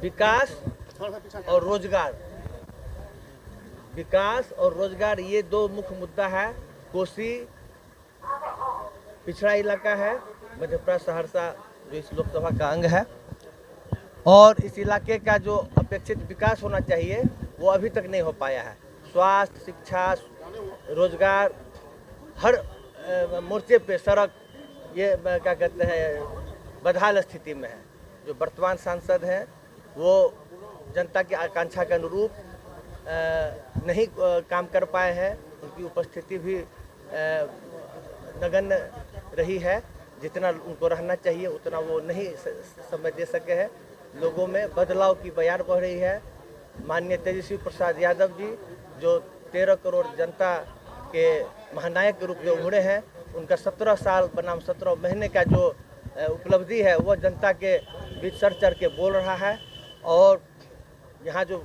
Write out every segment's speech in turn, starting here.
विकास और रोजगार, विकास और रोजगार ये दो मुख्य मुद्दा है। कोसी पिछड़ा इलाका है, मधेपुरा सहरसा जो इस लोकसभा का अंग है, और इस इलाके का जो अपेक्षित विकास होना चाहिए वो अभी तक नहीं हो पाया है। स्वास्थ्य, शिक्षा, रोजगार, हर मोर्चे पे सड़क ये क्या कहते हैं बदहाल स्थिति में है। जो वर्तमान सांसद हैं वो जनता की आकांक्षा के अनुरूप नहीं काम कर पाए हैं। उनकी उपस्थिति भी नगण्य रही है। जितना उनको रहना चाहिए उतना वो नहीं समय दे सके हैं। लोगों में बदलाव की बयार बढ़ रही है। माननीय तेजस्वी प्रसाद यादव जी जो 13 करोड़ जनता के महानायक के रूप में उभरे हैं, उनका 17 साल बनाम 17 महीने का जो उपलब्धि है वो जनता के बीच सर चढ़ के बोल रहा है। और यहाँ जो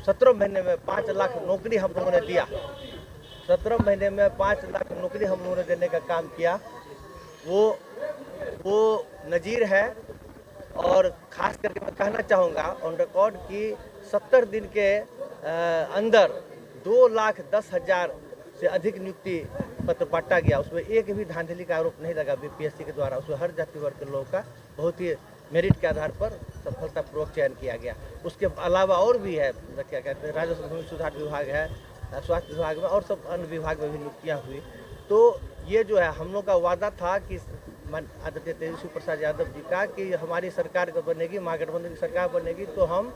17 महीने में 5 लाख नौकरी हम लोगों ने दिया, 17 महीने में 5 लाख नौकरी हम लोगों ने देने का काम किया, वो नज़ीर है। और ख़ास करके मैं कहना चाहूँगा ऑन रिकॉर्ड कि 70 दिन के अंदर 2,10,000 से अधिक नियुक्ति पत्र बांटा गया। उसमें एक भी धांधली का आरोप नहीं लगा बीपीएससी के द्वारा। उसमें हर जाति वर्ग के लोगों का बहुत ही मेरिट के आधार पर सफलतापूर्वक चयन किया गया। उसके अलावा और भी है, क्या कहते हैं, राजस्व भूमि सुधार विभाग है, स्वास्थ्य विभाग में और सब अन्य विभाग में भी नियुक्तियाँ हुई। तो ये जो है हम लोग का वादा था कि आदरणीय तेजस्वी प्रसाद यादव जी का कि हमारी सरकार बनेगी, महागठबंधन की सरकार बनेगी तो हम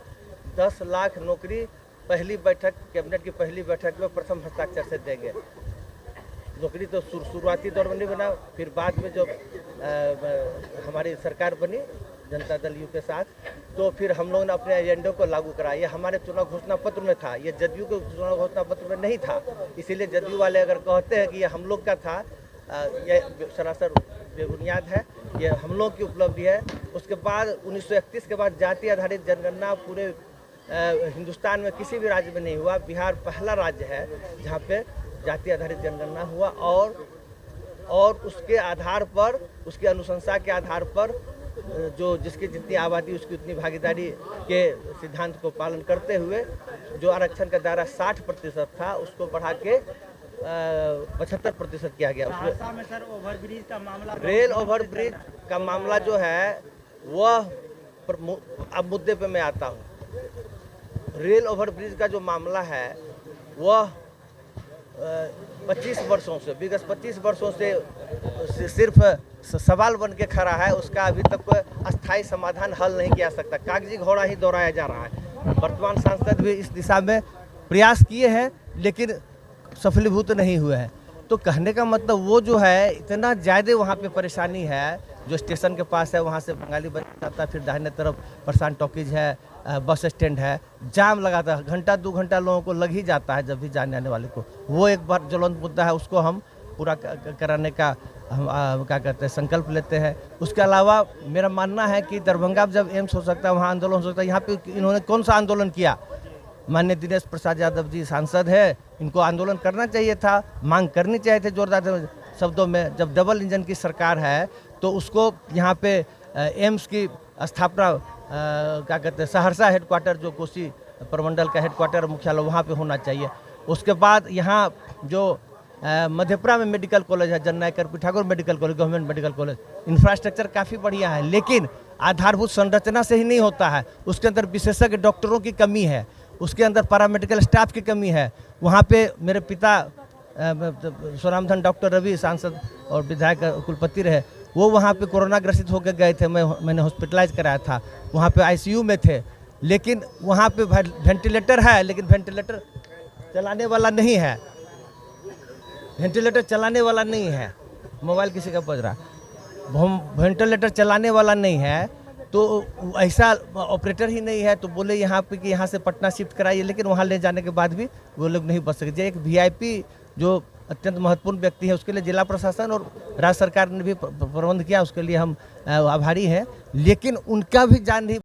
10 लाख नौकरी पहली बैठक, कैबिनेट की पहली बैठक में प्रथम हस्ताक्षर से देंगे। नौकरी तो शुरुआती दौर में नहीं बना, फिर बाद में जब हमारी सरकार बनी जनता दल यू के साथ, तो फिर हम लोगों ने अपने एजेंडे को लागू करा। ये हमारे चुनाव घोषणा पत्र में था, ये जदयू के चुनाव घोषणा पत्र में नहीं था। इसीलिए जदयू वाले अगर कहते हैं कि ये हम लोग का था, ये सरासर बेबुनियाद है। ये हम लोग की उपलब्धि है। उसके बाद 1931 के बाद जाति आधारित जनगणना पूरे हिंदुस्तान में किसी भी राज्य में नहीं हुआ। बिहार पहला राज्य है जहाँ पे जाति आधारित जनगणना हुआ, और उसके आधार पर, उसकी अनुशंसा के आधार पर जो जिसकी जितनी आबादी उसकी उतनी भागीदारी के सिद्धांत को पालन करते हुए जो आरक्षण का दायरा 60% था उसको बढ़ा के 75% किया गया। उसमें सर ओवरब्रिज का मामला, रेल ओवरब्रिज का मामला जो है वह अब मुद्दे पे मैं आता हूँ। रेल ओवरब्रिज का जो मामला है वह 25 वर्षों से, विगत 25 वर्षों से सिर्फ सवाल बन के खड़ा है। उसका अभी तक कोई अस्थायी समाधान हल नहीं किया सकता। कागजी घोड़ा ही दोहराया जा रहा है। वर्तमान सांसद भी इस दिशा में प्रयास किए हैं लेकिन सफलीभूत नहीं हुए हैं। तो कहने का मतलब वो जो है इतना ज़्यादा वहाँ पे परेशानी है। जो स्टेशन के पास है वहाँ से बंगाली बस जाता है, फिर दाहिने तरफ प्रशांत टॉकीज है, बस स्टैंड है, जाम लगाता है, घंटा 2 घंटा लोगों को लग ही जाता है जब भी जाने आने वाले को। वो एक बार ज्वलंत मुद्दा है, उसको हम पूरा कराने का हम क्या कहते हैं संकल्प लेते हैं। उसके अलावा मेरा मानना है कि दरभंगा जब एम्स हो सकता है वहाँ आंदोलन हो सकता है। यहाँ पे इन्होंने कौन सा आंदोलन किया? माननीय दिनेश प्रसाद यादव जी सांसद है, इनको आंदोलन करना चाहिए था, मांग करनी चाहिए थे जोरदार शब्दों में। जब डबल इंजन की सरकार है तो उसको यहाँ पे एम्स की स्थापना क्या कहते हैं सहरसा हेडक्वार्टर, जो कोसी प्रमंडल का हेडक्वार्टर मुख्यालय वहाँ पे होना चाहिए। उसके बाद यहाँ जो मधेपुरा में मेडिकल कॉलेज है, Jannayak Karpoori Thakur medical college, government medical college, infrastructure काफ़ी बढ़िया है लेकिन आधारभूत संरचना से ही नहीं होता है। उसके अंदर विशेषज्ञ डॉक्टरों की कमी है, उसके अंदर पैरामेडिकल स्टाफ की कमी है। वहाँ पे मेरे पिता स्वनामधन डॉक्टर रवि सांसद और विधायक कुलपति रहे, वो वहाँ पे कोरोना ग्रसित होकर गए थे। मैंने हॉस्पिटलाइज कराया था, वहाँ पे आईसीयू में थे, लेकिन वहाँ पे वेंटिलेटर है लेकिन वेंटिलेटर चलाने वाला नहीं है। वेंटिलेटर चलाने वाला नहीं है। मोबाइल किसी का बज रहा, वेंटिलेटर चलाने वाला नहीं है तो ऐसा ऑपरेटर ही नहीं है। तो बोले यहाँ पे कि यहाँ से पटना शिफ्ट कराइए, लेकिन वहाँ ले जाने के बाद भी वो लोग नहीं बच सके। एक वीआईपी जो अत्यंत महत्वपूर्ण व्यक्ति है उसके लिए जिला प्रशासन और राज्य सरकार ने भी प्रबंध किया, उसके लिए हम आभारी हैं, लेकिन उनका भी जान नहीं